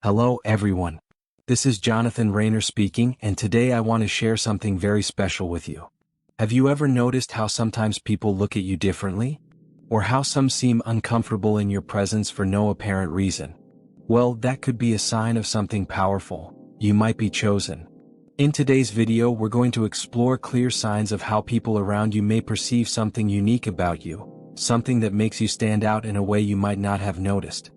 Hello everyone. This is Jonathan Rayner speaking, and today I want to share something very special with you. Have you ever noticed how sometimes people look at you differently? Or how some seem uncomfortable in your presence for no apparent reason? Well, that could be a sign of something powerful. You might be chosen. In today's video, we're going to explore clear signs of how people around you may perceive something unique about you, something that makes you stand out in a way you might not have noticed.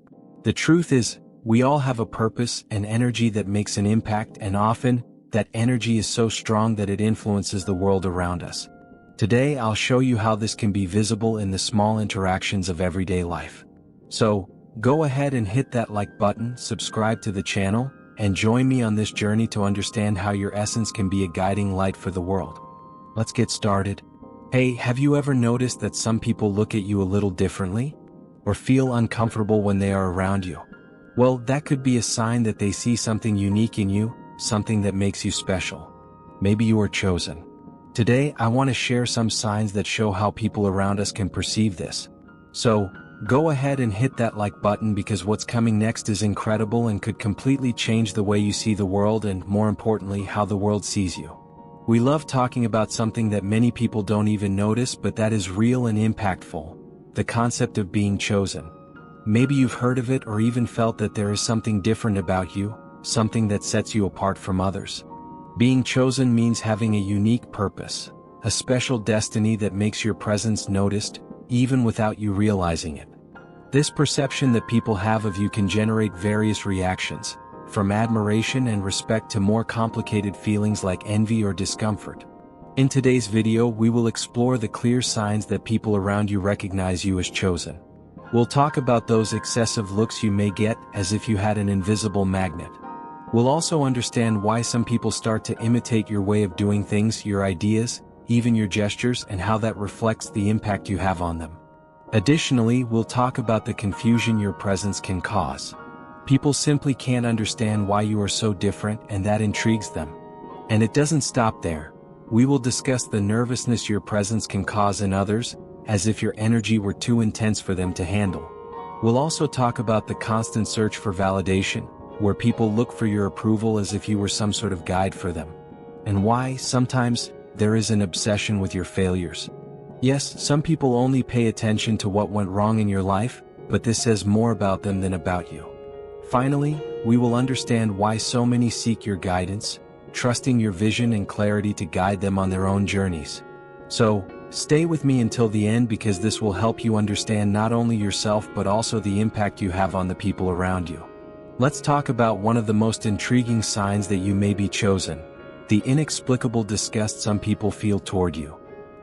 The truth is, we all have a purpose and energy that makes an impact, and often, that energy is so strong that it influences the world around us. Today I'll show you how this can be visible in the small interactions of everyday life. So, go ahead and hit that like button, subscribe to the channel, and join me on this journey to understand how your essence can be a guiding light for the world. Let's get started. Hey, have you ever noticed that some people look at you a little differently? Or feel uncomfortable when they are around you? Well, that could be a sign that they see something unique in you, something that makes you special. Maybe you are chosen. Today, I want to share some signs that show how people around us can perceive this. So, go ahead and hit that like button, because what's coming next is incredible and could completely change the way you see the world and, more importantly, how the world sees you. We love talking about something that many people don't even notice, but that is real and impactful: the concept of being chosen. Maybe you've heard of it or even felt that there is something different about you, something that sets you apart from others. Being chosen means having a unique purpose, a special destiny that makes your presence noticed, even without you realizing it. This perception that people have of you can generate various reactions, from admiration and respect to more complicated feelings like envy or discomfort. In today's video, we will explore the clear signs that people around you recognize you as chosen. We'll talk about those excessive looks you may get, as if you had an invisible magnet. We'll also understand why some people start to imitate your way of doing things, your ideas, even your gestures, and how that reflects the impact you have on them. Additionally, we'll talk about the confusion your presence can cause. People simply can't understand why you are so different, and that intrigues them. And it doesn't stop there. We will discuss the nervousness your presence can cause in others, as if your energy were too intense for them to handle. We'll also talk about the constant search for validation, where people look for your approval as if you were some sort of guide for them. And why, sometimes, there is an obsession with your failures. Yes, some people only pay attention to what went wrong in your life, but this says more about them than about you. Finally, we will understand why so many seek your guidance, trusting your vision and clarity to guide them on their own journeys. So, stay with me until the end, because this will help you understand not only yourself but also the impact you have on the people around you. Let's talk about one of the most intriguing signs that you may be chosen: the inexplicable disgust some people feel toward you.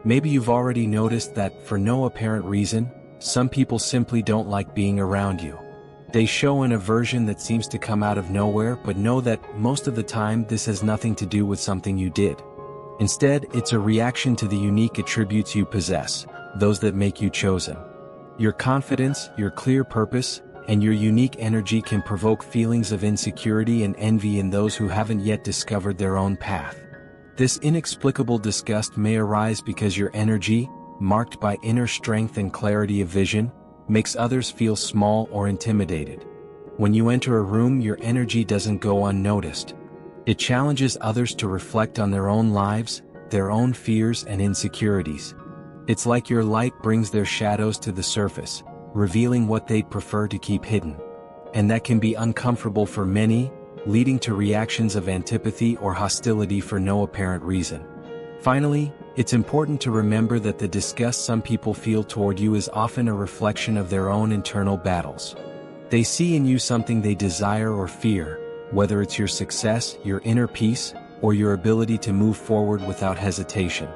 Maybe you've already noticed that, for no apparent reason, some people simply don't like being around you. They show an aversion that seems to come out of nowhere, but know that, most of the time, this has nothing to do with something you did. Instead, it's a reaction to the unique attributes you possess, those that make you chosen. Your confidence, your clear purpose, and your unique energy can provoke feelings of insecurity and envy in those who haven't yet discovered their own path. This inexplicable disgust may arise because your energy, marked by inner strength and clarity of vision, makes others feel small or intimidated. When you enter a room, your energy doesn't go unnoticed. It challenges others to reflect on their own lives, their own fears and insecurities. It's like your light brings their shadows to the surface, revealing what they'd prefer to keep hidden. And that can be uncomfortable for many, leading to reactions of antipathy or hostility for no apparent reason. Finally, it's important to remember that the disgust some people feel toward you is often a reflection of their own internal battles. They see in you something they desire or fear, whether it's your success, your inner peace, or your ability to move forward without hesitation.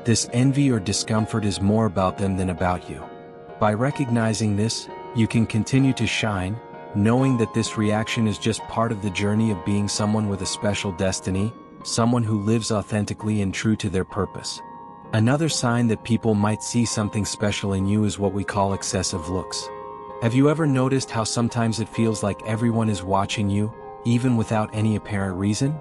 This envy or discomfort is more about them than about you. By recognizing this, you can continue to shine, knowing that this reaction is just part of the journey of being someone with a special destiny, someone who lives authentically and true to their purpose. Another sign that people might see something special in you is what we call excessive looks. Have you ever noticed how sometimes it feels like everyone is watching you, even without any apparent reason?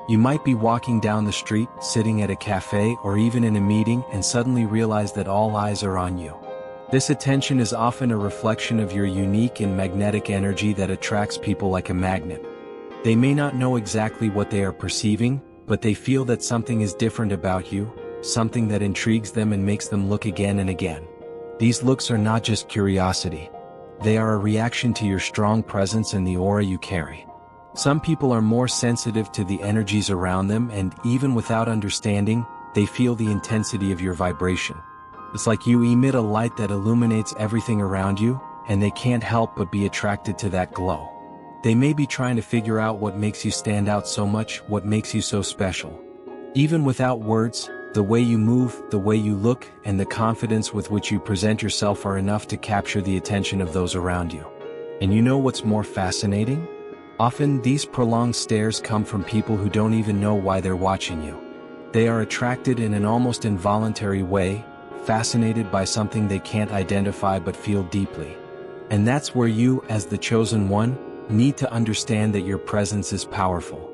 You might be walking down the street, sitting at a cafe, or even in a meeting, and suddenly realize that all eyes are on you. This attention is often a reflection of your unique and magnetic energy that attracts people like a magnet. They may not know exactly what they are perceiving, but they feel that something is different about you, something that intrigues them and makes them look again and again. These looks are not just curiosity. They are a reaction to your strong presence and the aura you carry. Some people are more sensitive to the energies around them, and even without understanding, they feel the intensity of your vibration. It's like you emit a light that illuminates everything around you, and they can't help but be attracted to that glow. They may be trying to figure out what makes you stand out so much, what makes you so special. Even without words, the way you move, the way you look, and the confidence with which you present yourself are enough to capture the attention of those around you. And you know what's more fascinating? Often, these prolonged stares come from people who don't even know why they're watching you. They are attracted in an almost involuntary way, fascinated by something they can't identify but feel deeply. And that's where you, as the chosen one, need to understand that your presence is powerful.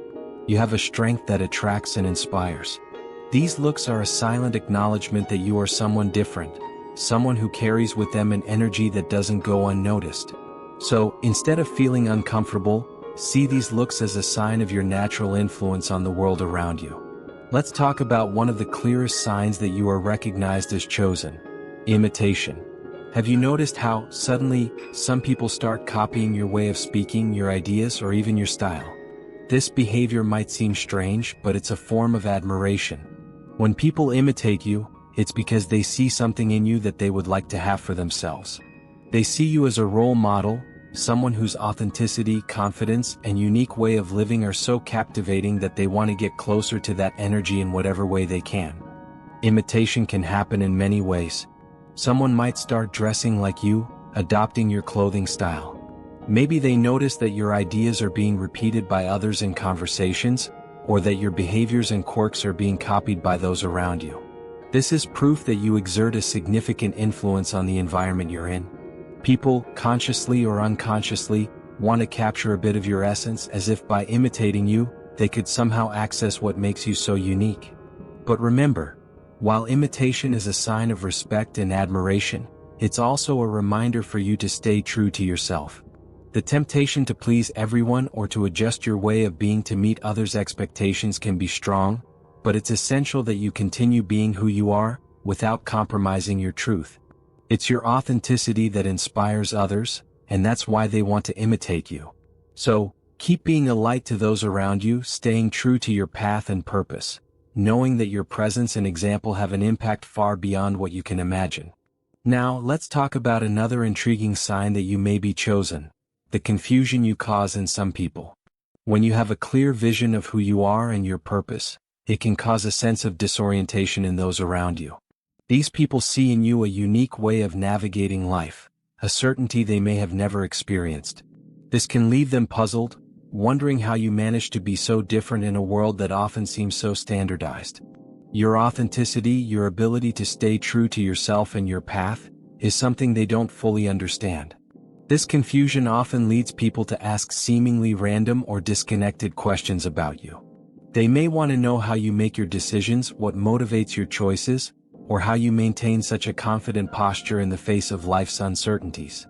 You have a strength that attracts and inspires. These looks are a silent acknowledgement that you are someone different, someone who carries with them an energy that doesn't go unnoticed. So, instead of feeling uncomfortable, see these looks as a sign of your natural influence on the world around you. Let's talk about one of the clearest signs that you are recognized as chosen: imitation. Have you noticed how, suddenly, some people start copying your way of speaking, your ideas, or even your style? This behavior might seem strange, but it's a form of admiration. When people imitate you, it's because they see something in you that they would like to have for themselves. They see you as a role model, someone whose authenticity, confidence, and unique way of living are so captivating that they want to get closer to that energy in whatever way they can. Imitation can happen in many ways. Someone might start dressing like you, adopting your clothing style. Maybe they notice that your ideas are being repeated by others in conversations, or that your behaviors and quirks are being copied by those around you. This is proof that you exert a significant influence on the environment you're in. People, consciously or unconsciously, want to capture a bit of your essence, as if by imitating you, they could somehow access what makes you so unique. But remember, while imitation is a sign of respect and admiration, it's also a reminder for you to stay true to yourself. The temptation to please everyone or to adjust your way of being to meet others' expectations can be strong, but it's essential that you continue being who you are, without compromising your truth. It's your authenticity that inspires others, and that's why they want to imitate you. So, keep being a light to those around you, staying true to your path and purpose, knowing that your presence and example have an impact far beyond what you can imagine. Now, let's talk about another intriguing sign that you may be chosen: the confusion you cause in some people. When you have a clear vision of who you are and your purpose, it can cause a sense of disorientation in those around you. These people see in you a unique way of navigating life, a certainty they may have never experienced. This can leave them puzzled, wondering how you manage to be so different in a world that often seems so standardized. Your authenticity, your ability to stay true to yourself and your path, is something they don't fully understand. This confusion often leads people to ask seemingly random or disconnected questions about you. They may want to know how you make your decisions, what motivates your choices, or how you maintain such a confident posture in the face of life's uncertainties.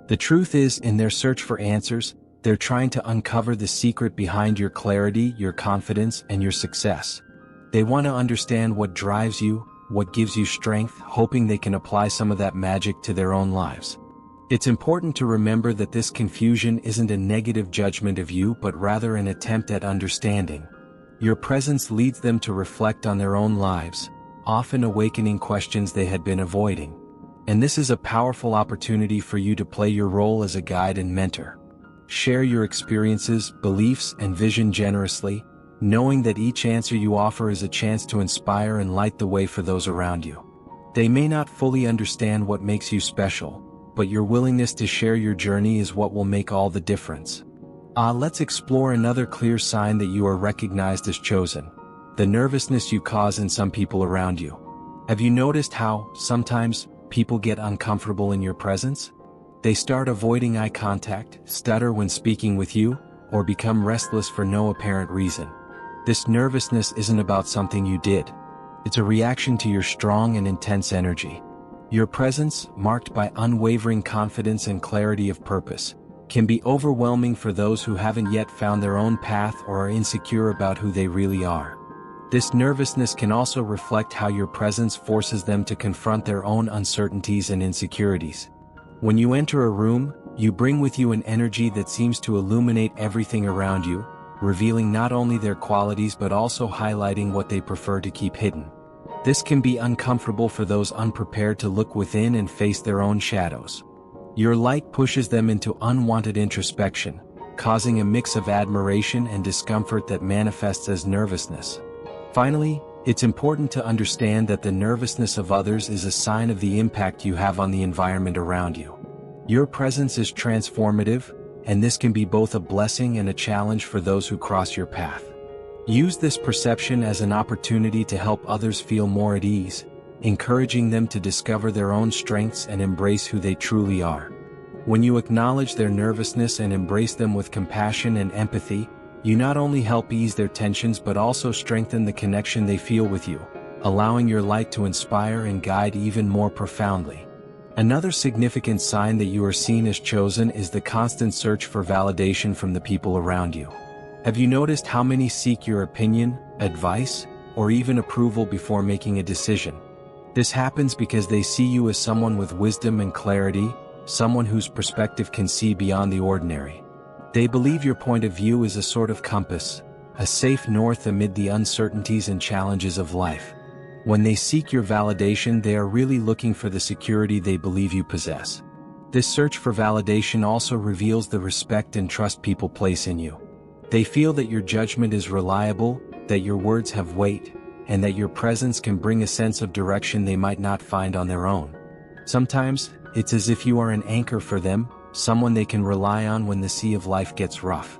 The truth is, in their search for answers, they're trying to uncover the secret behind your clarity, your confidence, and your success. They want to understand what drives you, what gives you strength, hoping they can apply some of that magic to their own lives. It's important to remember that this confusion isn't a negative judgment of you, but rather an attempt at understanding. Your presence leads them to reflect on their own lives, often awakening questions they had been avoiding. And this is a powerful opportunity for you to play your role as a guide and mentor. Share your experiences, beliefs, and vision generously, knowing that each answer you offer is a chance to inspire and light the way for those around you. They may not fully understand what makes you special, but your willingness to share your journey is what will make all the difference. Let's explore another clear sign that you are recognized as chosen: the nervousness you cause in some people around you. Have you noticed how, sometimes, people get uncomfortable in your presence? They start avoiding eye contact, stutter when speaking with you, or become restless for no apparent reason. This nervousness isn't about something you did. It's a reaction to your strong and intense energy. Your presence, marked by unwavering confidence and clarity of purpose, can be overwhelming for those who haven't yet found their own path or are insecure about who they really are. This nervousness can also reflect how your presence forces them to confront their own uncertainties and insecurities. When you enter a room, you bring with you an energy that seems to illuminate everything around you, revealing not only their qualities but also highlighting what they prefer to keep hidden. This can be uncomfortable for those unprepared to look within and face their own shadows. Your light pushes them into unwanted introspection, causing a mix of admiration and discomfort that manifests as nervousness. Finally, it's important to understand that the nervousness of others is a sign of the impact you have on the environment around you. Your presence is transformative, and this can be both a blessing and a challenge for those who cross your path. Use this perception as an opportunity to help others feel more at ease, encouraging them to discover their own strengths and embrace who they truly are. When you acknowledge their nervousness and embrace them with compassion and empathy, you not only help ease their tensions but also strengthen the connection they feel with you, allowing your light to inspire and guide even more profoundly. Another significant sign that you are seen as chosen is the constant search for validation from the people around you. Have you noticed how many seek your opinion, advice, or even approval before making a decision? This happens because they see you as someone with wisdom and clarity, someone whose perspective can see beyond the ordinary. They believe your point of view is a sort of compass, a safe north amid the uncertainties and challenges of life. When they seek your validation, they are really looking for the security they believe you possess. This search for validation also reveals the respect and trust people place in you. They feel that your judgment is reliable, that your words have weight, and that your presence can bring a sense of direction they might not find on their own. Sometimes, it's as if you are an anchor for them, someone they can rely on when the sea of life gets rough.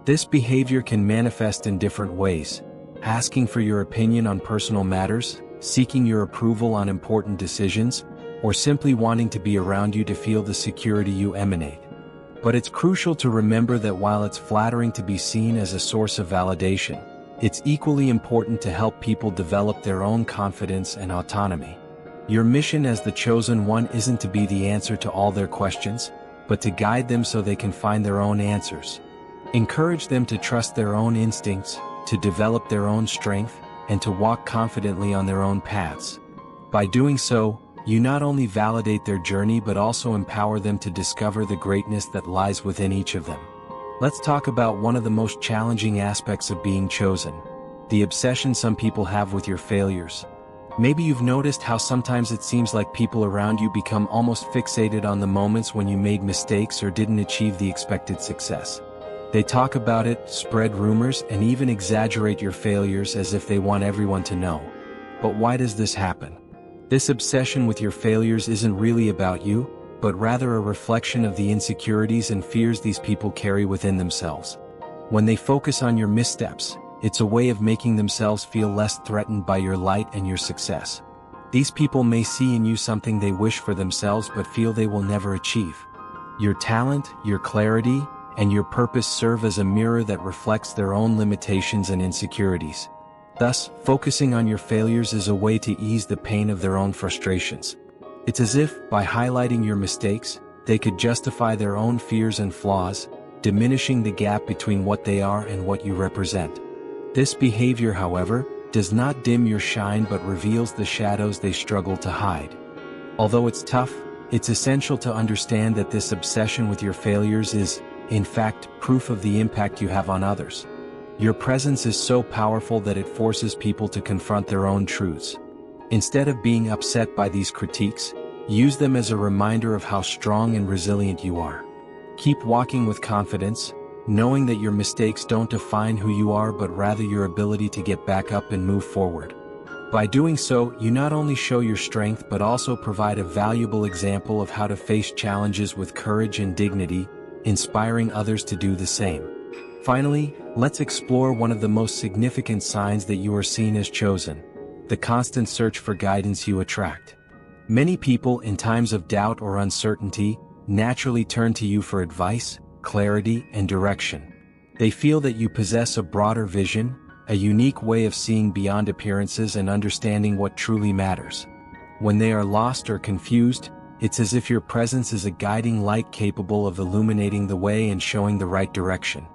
This behavior can manifest in different ways: asking for your opinion on personal matters, seeking your approval on important decisions, or simply wanting to be around you to feel the security you emanate. But it's crucial to remember that while it's flattering to be seen as a source of validation, it's equally important to help people develop their own confidence and autonomy. Your mission as the chosen one isn't to be the answer to all their questions, but to guide them so they can find their own answers. Encourage them to trust their own instincts, to develop their own strength, and to walk confidently on their own paths. By doing so, you not only validate their journey but also empower them to discover the greatness that lies within each of them. Let's talk about one of the most challenging aspects of being chosen: the obsession some people have with your failures. Maybe you've noticed how sometimes it seems like people around you become almost fixated on the moments when you made mistakes or didn't achieve the expected success. They talk about it, spread rumors, and even exaggerate your failures as if they want everyone to know. But why does this happen? This obsession with your failures isn't really about you, but rather a reflection of the insecurities and fears these people carry within themselves. When they focus on your missteps, it's a way of making themselves feel less threatened by your light and your success. These people may see in you something they wish for themselves but feel they will never achieve. Your talent, your clarity, and your purpose serve as a mirror that reflects their own limitations and insecurities. Thus, focusing on your failures is a way to ease the pain of their own frustrations. It's as if, by highlighting your mistakes, they could justify their own fears and flaws, diminishing the gap between what they are and what you represent. This behavior, however, does not dim your shine but reveals the shadows they struggle to hide. Although it's tough, it's essential to understand that this obsession with your failures is, in fact, proof of the impact you have on others. Your presence is so powerful that it forces people to confront their own truths. Instead of being upset by these critiques, use them as a reminder of how strong and resilient you are. Keep walking with confidence, knowing that your mistakes don't define who you are but rather your ability to get back up and move forward. By doing so, you not only show your strength but also provide a valuable example of how to face challenges with courage and dignity, inspiring others to do the same. Finally, let's explore one of the most significant signs that you are seen as chosen: the constant search for guidance you attract. Many people, in times of doubt or uncertainty, naturally turn to you for advice, clarity, and direction. They feel that you possess a broader vision, a unique way of seeing beyond appearances and understanding what truly matters. When they are lost or confused, it's as if your presence is a guiding light capable of illuminating the way and showing the right direction.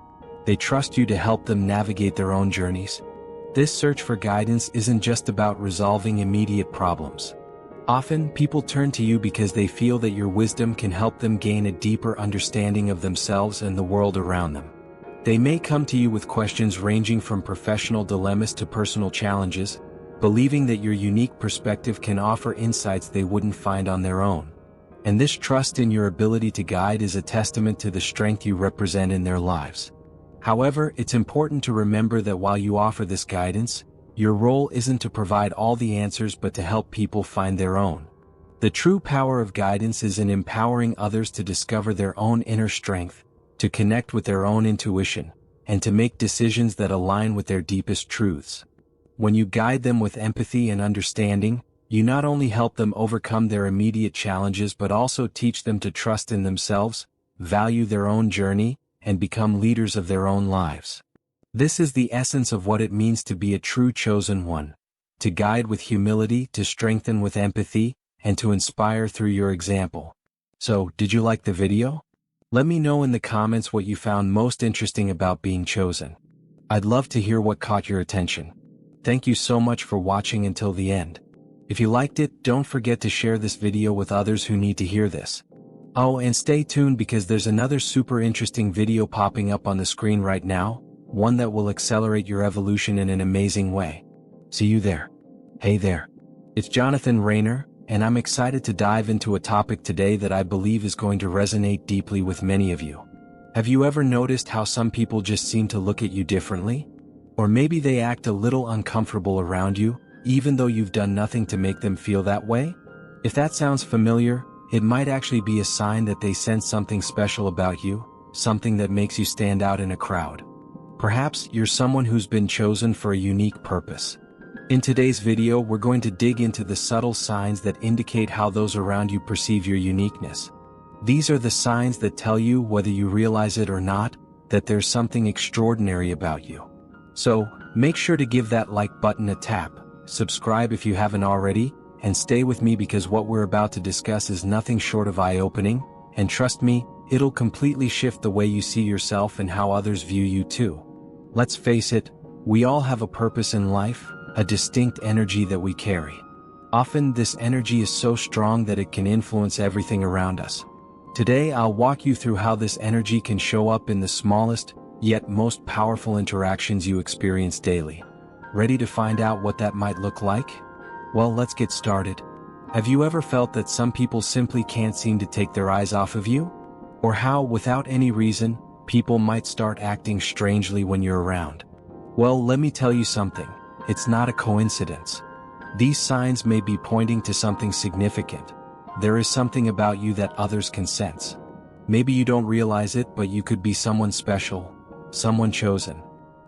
They trust you to help them navigate their own journeys. This search for guidance isn't just about resolving immediate problems. Often, people turn to you because they feel that your wisdom can help them gain a deeper understanding of themselves and the world around them. They may come to you with questions ranging from professional dilemmas to personal challenges, believing that your unique perspective can offer insights they wouldn't find on their own. And this trust in your ability to guide is a testament to the strength you represent in their lives. However, it's important to remember that while you offer this guidance, your role isn't to provide all the answers but to help people find their own. The true power of guidance is in empowering others to discover their own inner strength, to connect with their own intuition, and to make decisions that align with their deepest truths. When you guide them with empathy and understanding, you not only help them overcome their immediate challenges but also teach them to trust in themselves, value their own journey, and become leaders of their own lives. This is the essence of what it means to be a true chosen one: to guide with humility, to strengthen with empathy, and to inspire through your example. So, did you like the video? Let me know in the comments what you found most interesting about being chosen. I'd love to hear what caught your attention. Thank you so much for watching until the end. If you liked it, don't forget to share this video with others who need to hear this. Oh, and stay tuned because there's another super interesting video popping up on the screen right now, one that will accelerate your evolution in an amazing way. See you there. Hey there. It's Jonathan Rayner, and I'm excited to dive into a topic today that I believe is going to resonate deeply with many of you. Have you ever noticed how some people just seem to look at you differently? Or maybe they act a little uncomfortable around you, even though you've done nothing to make them feel that way? If that sounds familiar, it might actually be a sign that they sense something special about you, something that makes you stand out in a crowd. Perhaps you're someone who's been chosen for a unique purpose. In today's video, we're going to dig into the subtle signs that indicate how those around you perceive your uniqueness. These are the signs that tell you, whether you realize it or not, that there's something extraordinary about you. So, make sure to give that like button a tap, subscribe if you haven't already, and stay with me because what we're about to discuss is nothing short of eye-opening, and trust me, it'll completely shift the way you see yourself and how others view you too. Let's face it, we all have a purpose in life, a distinct energy that we carry. Often this energy is so strong that it can influence everything around us. Today I'll walk you through how this energy can show up in the smallest, yet most powerful interactions you experience daily. Ready to find out what that might look like? Well, let's get started. Have you ever felt that some people simply can't seem to take their eyes off of you? Or how, without any reason, people might start acting strangely when you're around? Well, let me tell you something. It's not a coincidence. These signs may be pointing to something significant. There is something about you that others can sense. Maybe you don't realize it, but you could be someone special, someone chosen.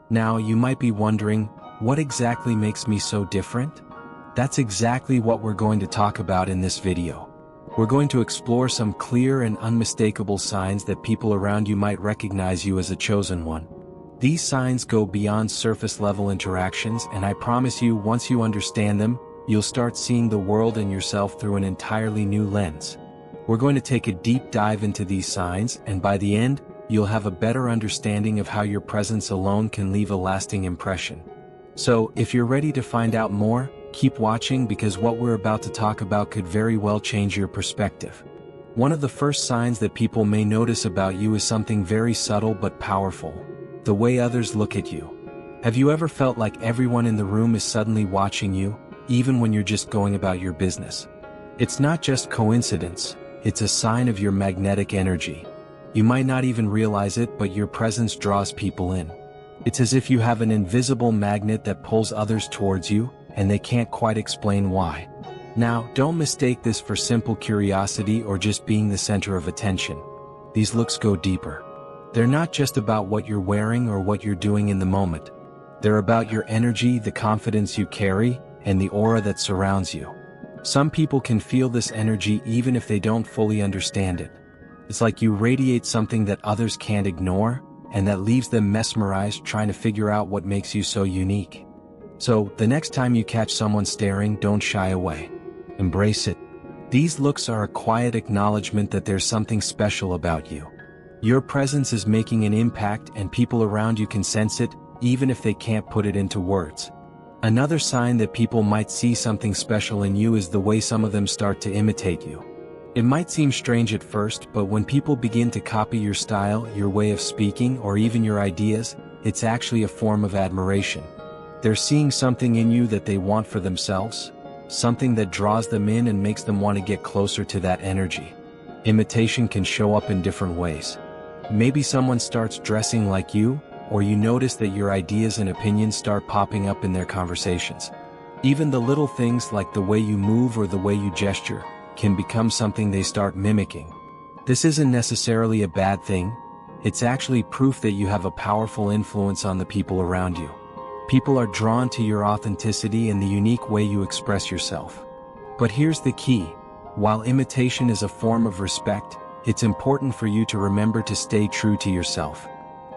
Now, you might be wondering, what exactly makes me so different? That's exactly what we're going to talk about in this video. We're going to explore some clear and unmistakable signs that people around you might recognize you as a chosen one. These signs go beyond surface-level interactions, and I promise you, once you understand them, you'll start seeing the world and yourself through an entirely new lens. We're going to take a deep dive into these signs, and by the end, you'll have a better understanding of how your presence alone can leave a lasting impression. So, if you're ready to find out more, keep watching because what we're about to talk about could very well change your perspective. One of the first signs that people may notice about you is something very subtle but powerful: the way others look at you. Have you ever felt like everyone in the room is suddenly watching you, even when you're just going about your business? It's not just coincidence, it's a sign of your magnetic energy. You might not even realize it, but your presence draws people in. It's as if you have an invisible magnet that pulls others towards you, and they can't quite explain why. Now, don't mistake this for simple curiosity or just being the center of attention. These looks go deeper. They're not just about what you're wearing or what you're doing in the moment. They're about your energy, the confidence you carry, and the aura that surrounds you. Some people can feel this energy even if they don't fully understand it. It's like you radiate something that others can't ignore, and that leaves them mesmerized trying to figure out what makes you so unique. So, the next time you catch someone staring, don't shy away. Embrace it. These looks are a quiet acknowledgement that there's something special about you. Your presence is making an impact and people around you can sense it, even if they can't put it into words. Another sign that people might see something special in you is the way some of them start to imitate you. It might seem strange at first, but when people begin to copy your style, your way of speaking, or even your ideas, it's actually a form of admiration. They're seeing something in you that they want for themselves, something that draws them in and makes them want to get closer to that energy. Imitation can show up in different ways. Maybe someone starts dressing like you, or you notice that your ideas and opinions start popping up in their conversations. Even the little things like the way you move or the way you gesture can become something they start mimicking. This isn't necessarily a bad thing. It's actually proof that you have a powerful influence on the people around you. People are drawn to your authenticity and the unique way you express yourself. But here's the key. While imitation is a form of respect, it's important for you to remember to stay true to yourself.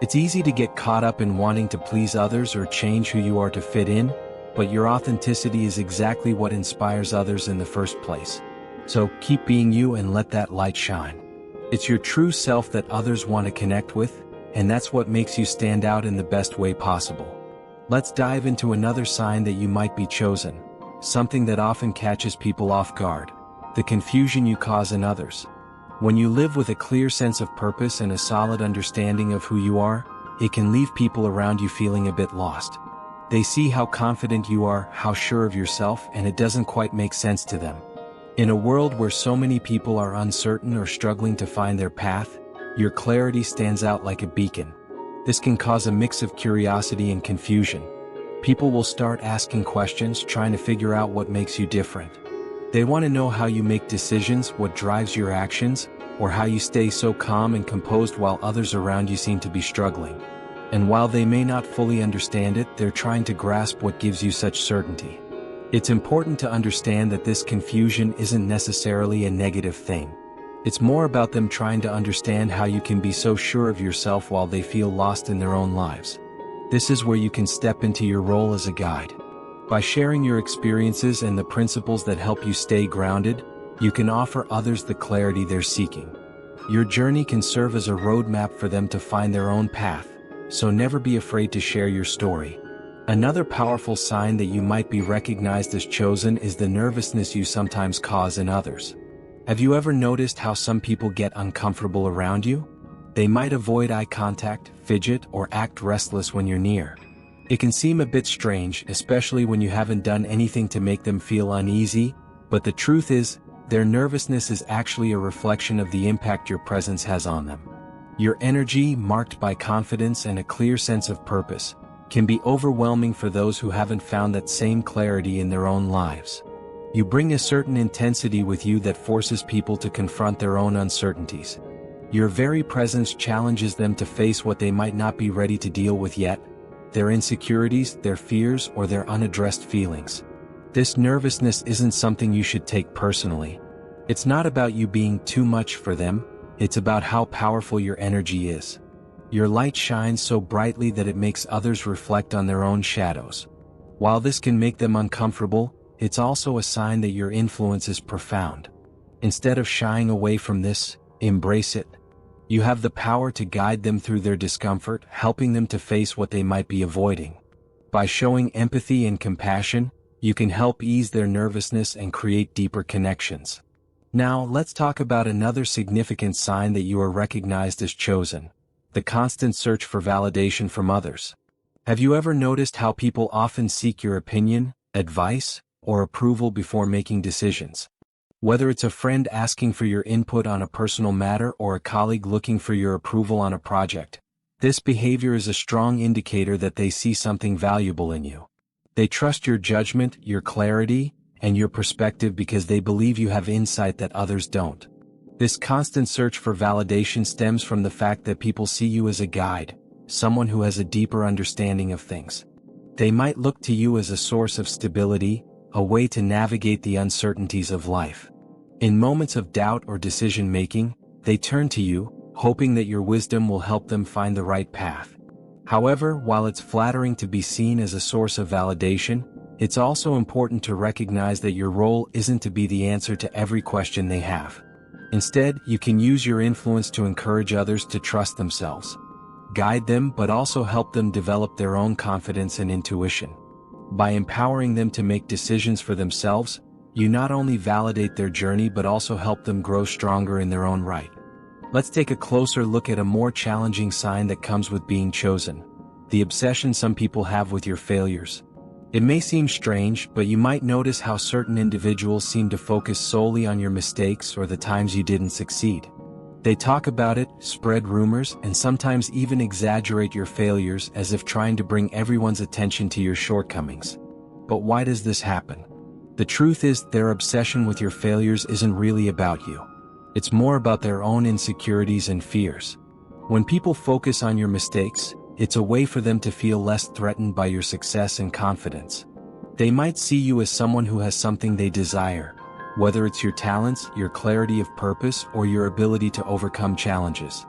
It's easy to get caught up in wanting to please others or change who you are to fit in, but your authenticity is exactly what inspires others in the first place. So keep being you and let that light shine. It's your true self that others want to connect with, and that's what makes you stand out in the best way possible. Let's dive into another sign that you might be chosen, something that often catches people off guard: the confusion you cause in others. When you live with a clear sense of purpose and a solid understanding of who you are, it can leave people around you feeling a bit lost. They see how confident you are, how sure of yourself, and it doesn't quite make sense to them. In a world where so many people are uncertain or struggling to find their path, your clarity stands out like a beacon. This can cause a mix of curiosity and confusion. People will start asking questions, trying to figure out what makes you different. They want to know how you make decisions, what drives your actions, or how you stay so calm and composed while others around you seem to be struggling. And while they may not fully understand it, they're trying to grasp what gives you such certainty. It's important to understand that this confusion isn't necessarily a negative thing. It's more about them trying to understand how you can be so sure of yourself while they feel lost in their own lives. This is where you can step into your role as a guide. By sharing your experiences and the principles that help you stay grounded, you can offer others the clarity they're seeking. Your journey can serve as a roadmap for them to find their own path, so never be afraid to share your story. Another powerful sign that you might be recognized as chosen is the nervousness you sometimes cause in others. Have you ever noticed how some people get uncomfortable around you? They might avoid eye contact, fidget, or act restless when you're near. It can seem a bit strange, especially when you haven't done anything to make them feel uneasy, but the truth is, their nervousness is actually a reflection of the impact your presence has on them. Your energy, marked by confidence and a clear sense of purpose, can be overwhelming for those who haven't found that same clarity in their own lives. You bring a certain intensity with you that forces people to confront their own uncertainties. Your very presence challenges them to face what they might not be ready to deal with yet: their insecurities, their fears, or their unaddressed feelings. This nervousness isn't something you should take personally. It's not about you being too much for them, it's about how powerful your energy is. Your light shines so brightly that it makes others reflect on their own shadows. While this can make them uncomfortable, it's also a sign that your influence is profound. Instead of shying away from this, embrace it. You have the power to guide them through their discomfort, helping them to face what they might be avoiding. By showing empathy and compassion, you can help ease their nervousness and create deeper connections. Now, let's talk about another significant sign that you are recognized as chosen: the constant search for validation from others. Have you ever noticed how people often seek your opinion, advice, or approval before making decisions? Whether it's a friend asking for your input on a personal matter or a colleague looking for your approval on a project, this behavior is a strong indicator that they see something valuable in you. They trust your judgment, your clarity, and your perspective because they believe you have insight that others don't. This constant search for validation stems from the fact that people see you as a guide, someone who has a deeper understanding of things. They might look to you as a source of stability, a way to navigate the uncertainties of life. In moments of doubt or decision-making, they turn to you, hoping that your wisdom will help them find the right path. However, while it's flattering to be seen as a source of validation, It's also important to recognize that your role isn't to be the answer to every question they have. Instead, you can use your influence to encourage others to trust themselves. Guide them, but also help them develop their own confidence and intuition. By empowering them to make decisions for themselves, you not only validate their journey but also help them grow stronger in their own right. Let's take a closer look at a more challenging sign that comes with being chosen: the obsession some people have with your failures. It may seem strange, but you might notice how certain individuals seem to focus solely on your mistakes or the times you didn't succeed. They talk about it, spread rumors, and sometimes even exaggerate your failures as if trying to bring everyone's attention to your shortcomings. But why does this happen? The truth is, their obsession with your failures isn't really about you. It's more about their own insecurities and fears. When people focus on your mistakes, it's a way for them to feel less threatened by your success and confidence. They might see you as someone who has something they desire, whether it's your talents, your clarity of purpose, or your ability to overcome challenges.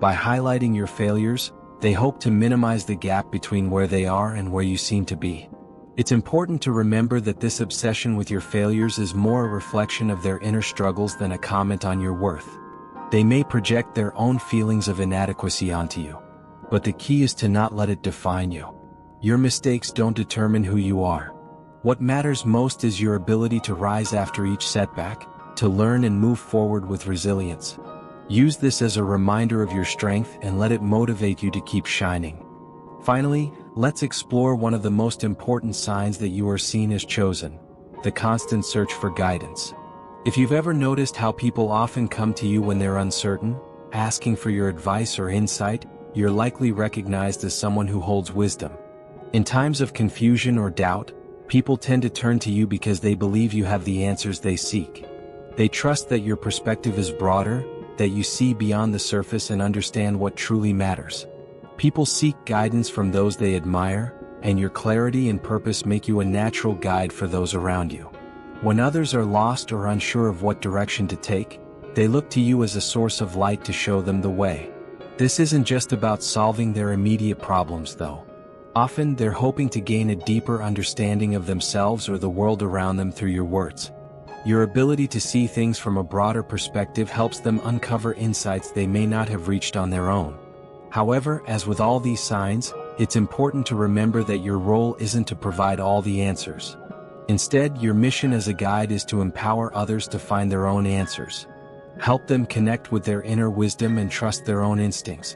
By highlighting your failures, they hope to minimize the gap between where they are and where you seem to be. It's important to remember that this obsession with your failures is more a reflection of their inner struggles than a comment on your worth. They may project their own feelings of inadequacy onto you, but the key is to not let it define you. Your mistakes don't determine who you are. What matters most is your ability to rise after each setback, to learn and move forward with resilience. Use this as a reminder of your strength and let it motivate you to keep shining. Finally, let's explore one of the most important signs that you are seen as chosen: the constant search for guidance. If you've ever noticed how people often come to you when they're uncertain, asking for your advice or insight, you're likely recognized as someone who holds wisdom. In times of confusion or doubt, people tend to turn to you because they believe you have the answers they seek. They trust that your perspective is broader, that you see beyond the surface and understand what truly matters. People seek guidance from those they admire, and your clarity and purpose make you a natural guide for those around you. When others are lost or unsure of what direction to take, they look to you as a source of light to show them the way. This isn't just about solving their immediate problems, though. Often they're hoping to gain a deeper understanding of themselves or the world around them through your words. Your ability to see things from a broader perspective helps them uncover insights they may not have reached on their own. However, as with all these signs, it's important to remember that your role isn't to provide all the answers. Instead, your mission as a guide is to empower others to find their own answers. Help them connect with their inner wisdom and trust their own instincts.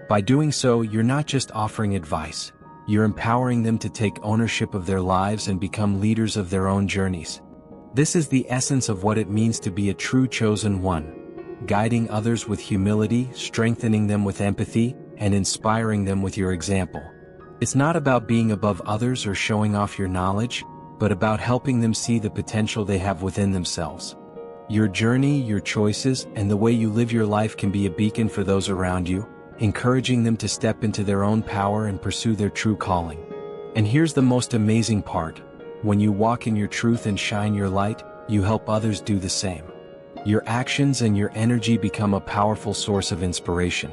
By doing so, you're not just offering advice, you're empowering them to take ownership of their lives and become leaders of their own journeys. This is the essence of what it means to be a true chosen one, guiding others with humility, strengthening them with empathy, and inspiring them with your example. It's not about being above others or showing off your knowledge, but about helping them see the potential they have within themselves. Your journey, your choices, and the way you live your life can be a beacon for those around you, encouraging them to step into their own power and pursue their true calling. And here's the most amazing part: when you walk in your truth and shine your light, you help others do the same. Your actions and your energy become a powerful source of inspiration.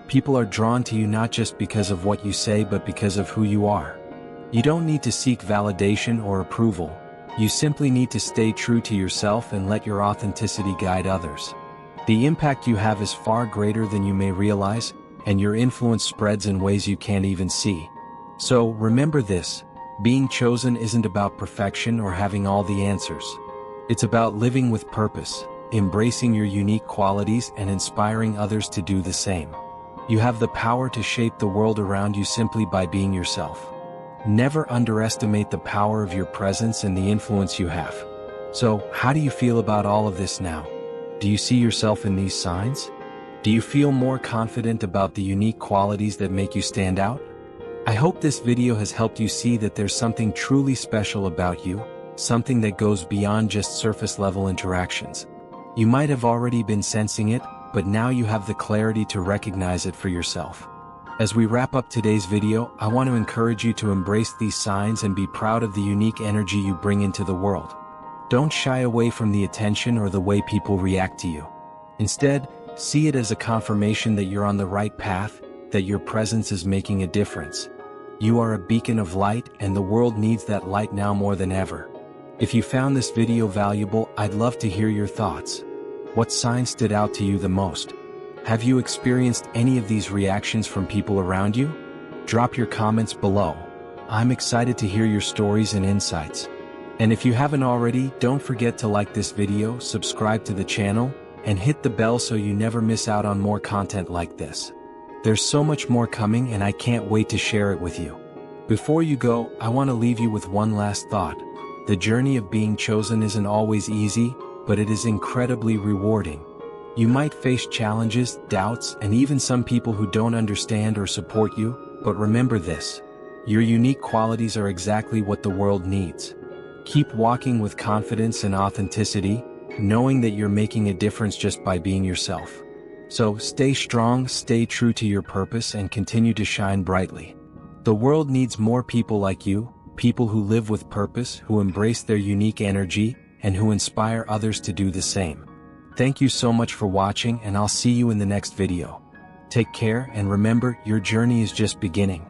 People are drawn to you not just because of what you say but because of who you are. You don't need to seek validation or approval. You simply need to stay true to yourself and let your authenticity guide others. The impact you have is far greater than you may realize, and your influence spreads in ways you can't even see. So remember this: being chosen isn't about perfection or having all the answers. It's about living with purpose, embracing your unique qualities and inspiring others to do the same. You have the power to shape the world around you simply by being yourself. Never underestimate the power of your presence and the influence you have. So, how do you feel about all of this now? Do you see yourself in these signs? Do you feel more confident about the unique qualities that make you stand out? I hope this video has helped you see that there's something truly special about you, something that goes beyond just surface-level interactions. You might have already been sensing it, but now you have the clarity to recognize it for yourself. As we wrap up today's video, I want to encourage you to embrace these signs and be proud of the unique energy you bring into the world. Don't shy away from the attention or the way people react to you. Instead, see it as a confirmation that you're on the right path, that your presence is making a difference. You are a beacon of light, and the world needs that light now more than ever. If you found this video valuable, I'd love to hear your thoughts. What sign stood out to you the most? Have you experienced any of these reactions from people around you? Drop your comments below. I'm excited to hear your stories and insights. And if you haven't already, don't forget to like this video, subscribe to the channel, and hit the bell so you never miss out on more content like this. There's so much more coming, and I can't wait to share it with you. Before you go, I want to leave you with one last thought. The journey of being chosen isn't always easy, but it is incredibly rewarding. You might face challenges, doubts, and even some people who don't understand or support you, but remember this: your unique qualities are exactly what the world needs. Keep walking with confidence and authenticity, knowing that you're making a difference just by being yourself. So stay strong, stay true to your purpose, and continue to shine brightly. The world needs more people like you, people who live with purpose, who embrace their unique energy, and who inspire others to do the same. Thank you so much for watching, and I'll see you in the next video. Take care, and remember, your journey is just beginning.